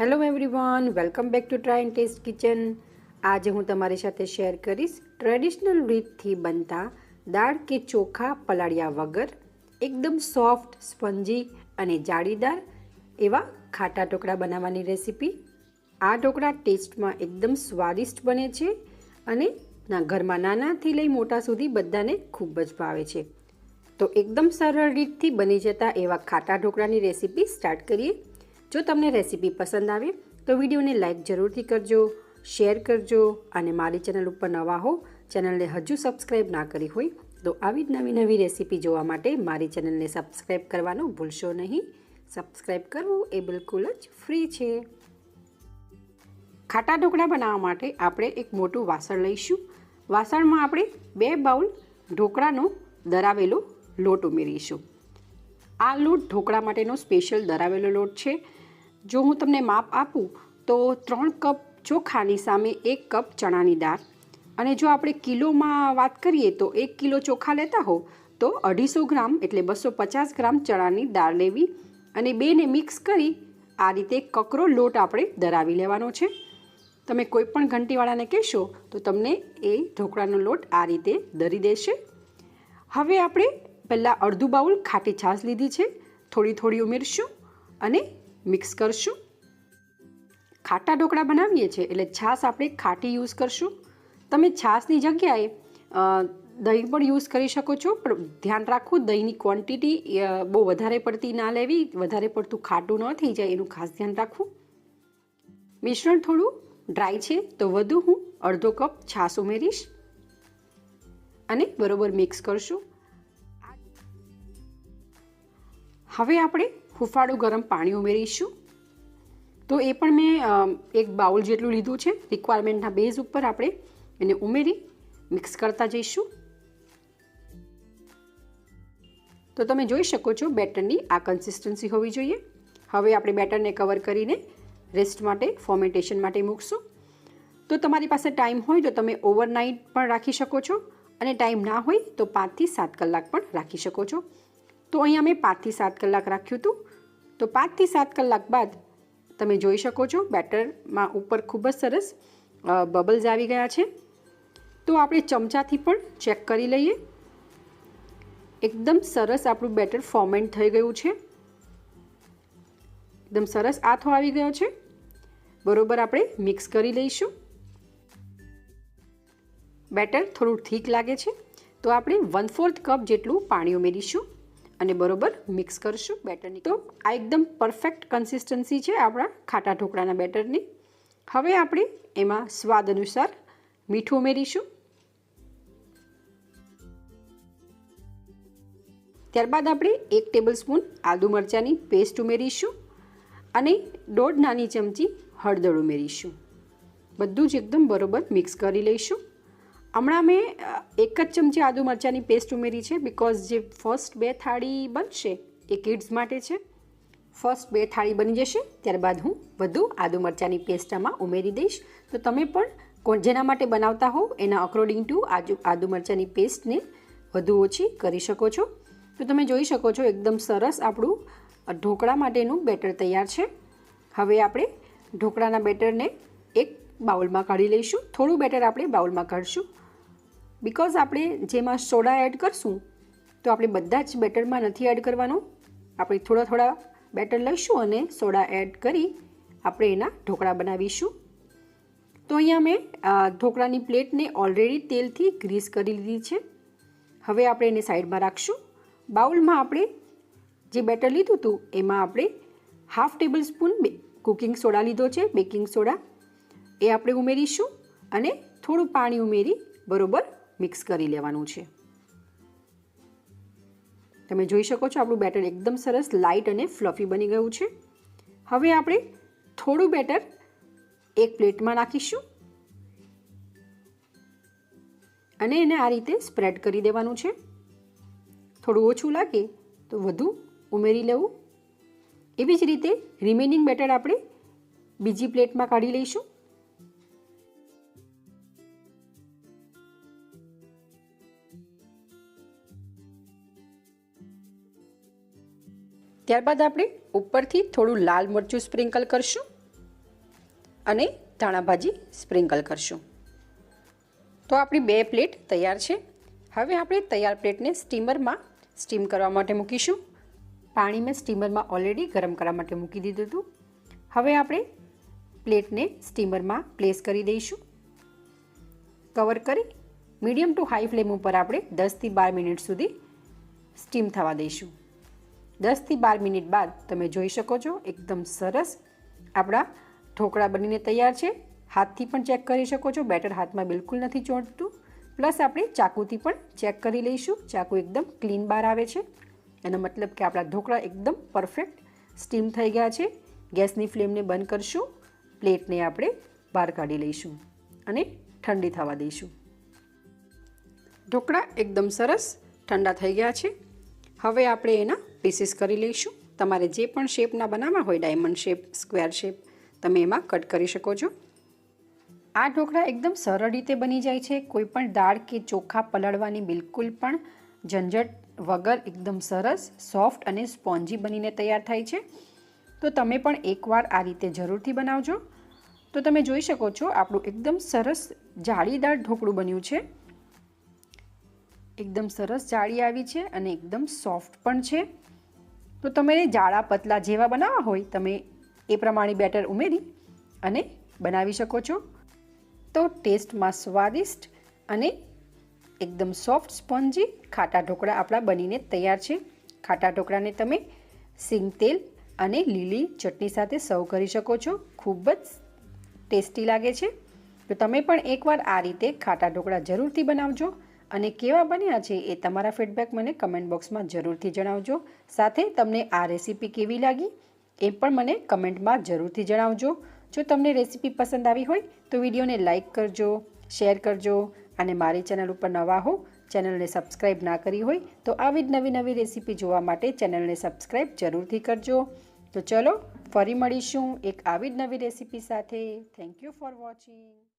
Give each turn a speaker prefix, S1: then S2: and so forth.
S1: Hello everyone, welcome back to try and taste kitchen. આજે હું તમારી સાથે શેર કરીશ ટ્રેડિશનલ રીતથી બનતા દાળ કે ચોખા પલાળ્યા વગર એકદમ સોફ્ટ, સ્પંજી અને જાળીદાર એવા ખાટા ઢોકળા બનાવવાની રેસીપી. આ ઢોકળા ટેસ્ટમાં એકદમ સ્વાદિષ્ટ બને છે અને ઘરમાં નાનાથી લઈ મોટા સુધી બધાને ખૂબ જ ભાવે છે. તો એકદમ સરળ રીતથી બની જતા એવા ખાટા ઢોકળાની રેસીપી સ્ટાર્ટ કરીએ. જો તમને રેસીપી પસંદ આવે તો વિડીયોને લાઇક જરૂરથી કરજો, શેર કરજો અને મારી ચેનલ ઉપર નવા હો, ચેનલને હજુ સબસ્ક્રાઈબ ના કરી હોય તો આવી જ નવી રેસીપી જોવા માટે મારી ચેનલને સબસ્ક્રાઈબ કરવાનું ભૂલશો નહીં. સબસ્ક્રાઈબ કરવું એ બિલકુલ જ ફ્રી છે. ખાટા ઢોકળા બનાવવા માટે આપણે એક મોટું વાસણ લઈશું. વાસણમાં આપણે 2 બાઉલ ઢોકળાનો દરાવેલો લોટ ઉમેરીશું. આ લોટ ઢોકળા માટેનો સ્પેશિયલ દરાવેલો લોટ છે. જો હું તમને માપ આપું તો 3 કપ ચોખાની સામે 1 કપ ચણાની દાળ, અને જો આપણે કિલોમાં વાત કરીએ તો 1 કિલો ચોખા લેતા હો તો 250 ગ્રામ એટલે 250 ગ્રામ ચણાની દાળ લેવી અને બેને મિક્સ કરી આ રીતે કકરો લોટ આપણે દરાવી લેવાનો છે. તમે કોઈ પણ ઘંટીવાળાને કહેશો તો તમને એ ઢોકળાનો લોટ આ રીતે દરી દેશે. હવે આપણે પહેલાં અડધું બાઉલ ખાટી છાશ લીધી છે, થોડી ઉમેરશું અને મિક્સ કરશું. ખાટા ઢોકળા બનાવીએ છીએ એટલે છાશ આપણે ખાટી યુઝ કરશું. તમે છાશની જગ્યાએ દહીં પણ યુઝ કરી શકો છો, પણ ધ્યાન રાખવું દહીંની ક્વોન્ટિટી બહુ વધારે પડતી ના લેવી, વધારે પડતું ખાટું ન થઈ જાય એનું ખાસ ધ્યાન રાખવું. મિશ્રણ થોડું ડ્રાય છે તો વધુ હું અડધો કપ છાશ ઉમેરીશ અને બરોબર મિક્સ કરશું. હવે આપણે હુંફાળું ગરમ પાણી ઉમેરીશું. તો એ પણ મેં 1 બાઉલ જેટલું લીધું છે. રિક્વાયરમેન્ટના બેઝ ઉપર આપણે એને ઉમેરી મિક્સ કરતા જઈશું. તો તમે જોઈ શકો છો બેટરની આ કન્સિસ્ટન્સી હોવી જોઈએ. હવે આપણે બેટરને કવર કરીને રેસ્ટ માટે, ફોર્મેન્ટેશન માટે મૂકશું. તો તમારી પાસે ટાઈમ હોય તો તમે ઓવરનાઇટ પણ રાખી શકો છો અને ટાઈમ ના હોય તો 5 થી 7 કલાક પણ રાખી શકો છો. તો અહીંયા મેં 5 થી 7 કલાક રાખ્યું હતું. તો 5 થી 7 કલાક બાદ તમે જોઈ શકો છો બેટરમાં ઉપર ખૂબ જ સરસ બબલ્સ આવી ગયા છે. તો આપણે ચમચાથી પણ ચેક કરી લઈએ. એકદમ સરસ આપણું બેટર ફોર્મેન્ટ થઈ ગયું છે. એકદમ સરસ આથો આવી ગયો છે. બરોબર આપણે મિક્સ કરી લઈશું. બેટર થોડું થીક લાગે છે તો આપણે 1/4 કપ જેટલું પાણી ઉમેરીશું અને બરોબર મિક્સ કરશું બેટરની. તો આ એકદમ પરફેક્ટ કન્સિસ્ટન્સી છે આપણા ખાટા ઢોકળાના બેટરની. હવે આપણે એમાં સ્વાદ અનુસાર મીઠું ઉમેરીશું. ત્યારબાદ આપણે 1 ટેબલસ્પૂન આદુ મરચાંની પેસ્ટ ઉમેરીશું અને 1.5 નાની ચમચી હળદર ઉમેરીશું. બધું જ એકદમ બરોબર મિક્સ કરી લઈશું. હમણાં મેં 1 જ ચમચી આદુ મરચાંની પેસ્ટ ઉમેરી છે બિકોઝ જે ફર્સ્ટ 2 થાળી બનશે એ કિડ્સ માટે છે. ફર્સ્ટ 2 થાળી બની જશે ત્યારબાદ હું વધુ આદુ મરચાંની પેસ્ટ આમાં ઉમેરી દઈશ. તો તમે પણ જેના માટે બનાવતા હો એના અકોર્ડિંગ ટુ આદુ મરચાંની પેસ્ટને વધુ ઓછી કરી શકો છો. તો તમે જોઈ શકો છો એકદમ સરસ આપણું ઢોકળા માટેનું બેટર તૈયાર છે. હવે આપણે ઢોકળાના બેટરને એક બાઉલમાં કાઢી લઈશું. થોડું બેટર આપણે બાઉલમાં કાઢશું બિકોઝ આપણે જેમાં સોડા એડ કરશું તો આપણે બધા જ બેટરમાં નથી એડ કરવાનો. આપણે થોડા બેટર લઈશું અને સોડા એડ કરી આપણે એના ઢોકળા બનાવીશું. તો અહીંયા મેં ઢોકળાની પ્લેટને ઓલરેડી તેલથી ગ્રીસ કરી લીધી છે. હવે આપણે એને સાઈડમાં રાખશું. બાઉલમાં આપણે જે બેટર લીધું હતું એમાં આપણે 1/2 ટેબલસ્પૂન કુકિંગ સોડા લીધો છે, બેકિંગ સોડા. એ આપણે ઉમેરીશું અને થોડું પાણી ઉમેરી બરોબર મિક્સ કરી લેવાનું છે. તમે જોઈ શકો છો આપણું બેટર એકદમ સરસ લાઇટ અને ફ્લફી બની ગયું છે. હવે આપણે થોડું બેટર એક પ્લેટમાં નાખીશું અને એને આ રીતે સ્પ્રેડ કરી દેવાનું છે. થોડું ઓછું લાગે તો વધુ ઉમેરી લેવું. એવી જ રીતે રિમેનિંગ બેટર આપણે બીજી પ્લેટમાં કાઢી લઈશું. ત્યારબાદ આપણે ઉપરથી થોડું લાલ મરચું સ્પ્રિંકલ કરશું અને ધાણા ભાજી સ્પ્રિંકલ કરશું. તો આપણી 2 પ્લેટ તૈયાર છે. હવે આપણે તૈયાર પ્લેટને સ્ટીમરમાં સ્ટીમ કરવા માટે મૂકીશું. પાણી મેં સ્ટીમરમાં ઓલરેડી ગરમ કરવા માટે મૂકી દીધું હતું. હવે આપણે પ્લેટને સ્ટીમરમાં પ્લેસ કરી દઈશું. કવર કરી મીડિયમ ટુ હાઈ ફ્લેમ ઉપર આપણે 10થી 12 મિનિટ સુધી સ્ટીમ થવા દઈશું. 10થી 12 મિનિટ બાદ તમે જોઈ શકો છો એકદમ સરસ આપણા ઢોકળા બનીને તૈયાર છે. હાથથી પણ ચેક કરી શકો છો, બેટર હાથમાં બિલકુલ નથી ચોંટતું. પ્લસ આપણે ચાકુથી પણ ચેક કરી લઈશું. ચાકુ એકદમ ક્લીન બહાર આવે છે, એનો મતલબ કે આપણા ઢોકળા એકદમ પરફેક્ટ સ્ટીમ થઈ ગયા છે. ગેસની ફ્લેમને બંધ કરશું. પ્લેટને આપણે બહાર કાઢી લઈશું અને ઠંડી થવા દઈશું. ઢોકળા એકદમ સરસ ઠંડા થઈ ગયા છે. હવે આપણે એના પીસીસ કરી લઈશું. તમારે જે પણ શેપના બનાવવા હોય, ડાયમંડ શેપ, સ્ક્વેર શેપ, તમે એમાં કટ કરી શકો છો. આ ઢોકળા એકદમ સરળ રીતે બની જાય છે. કોઈ પણ દાળ કે ચોખા પલાળવાની બિલકુલ પણ ઝંઝટ વગર એકદમ સરસ સોફ્ટ અને સ્પોન્જી બનીને તૈયાર થાય છે. તો તમે પણ એકવાર આ રીતે જરૂરથી બનાવજો. તો તમે જોઈ શકો છો આપણું એકદમ સરસ જાળીદાર ઢોકળું બન્યું છે. એકદમ સરસ જાળી આવી છે અને એકદમ સોફ્ટ પણ છે. તો તમે જાડા પતલા જેવા બનાવવા હોય તમે એ પ્રમાણે બેટર ઉમેરી અને બનાવી શકો છો. તો ટેસ્ટમાં સ્વાદિષ્ટ અને એકદમ સોફ્ટ સ્પોન્જી ખાટા ઢોકળા આપણા બનીને તૈયાર છે. ખાટા ઢોકળાને તમે સિંગ તેલ અને લીલી ચટણી સાથે સર્વ કરી શકો છો. ખૂબ જ ટેસ્ટી લાગે છે. તો તમે પણ એકવાર આ રીતે ખાટા ઢોકળા જરૂરથી બનાવજો અને કેવા બન્યા છે એ તમારા ફીડબેક મને કમેન્ટ બોક્સમાં જરૂરથી જણાવજો. સાથે તમને આ રેસીપી કેવી લાગી એ પણ મને કમેન્ટમાં જરૂરથી જણાવજો. જો તમને રેસીપી પસંદ આવી હોય તો વિડીયોને લાઇક કરજો, શેર કરજો અને મારી ચેનલ ઉપર નવા હો, ચેનલને સબસ્ક્રાઈબ ના કરી હોય તો આવી જ નવી રેસીપી જોવા માટે ચેનલને સબસ્ક્રાઈબ જરૂરથી કરજો. તો ચલો ફરી મળીશું એક આવી જ નવી રેસીપી સાથે. Thank you for watching.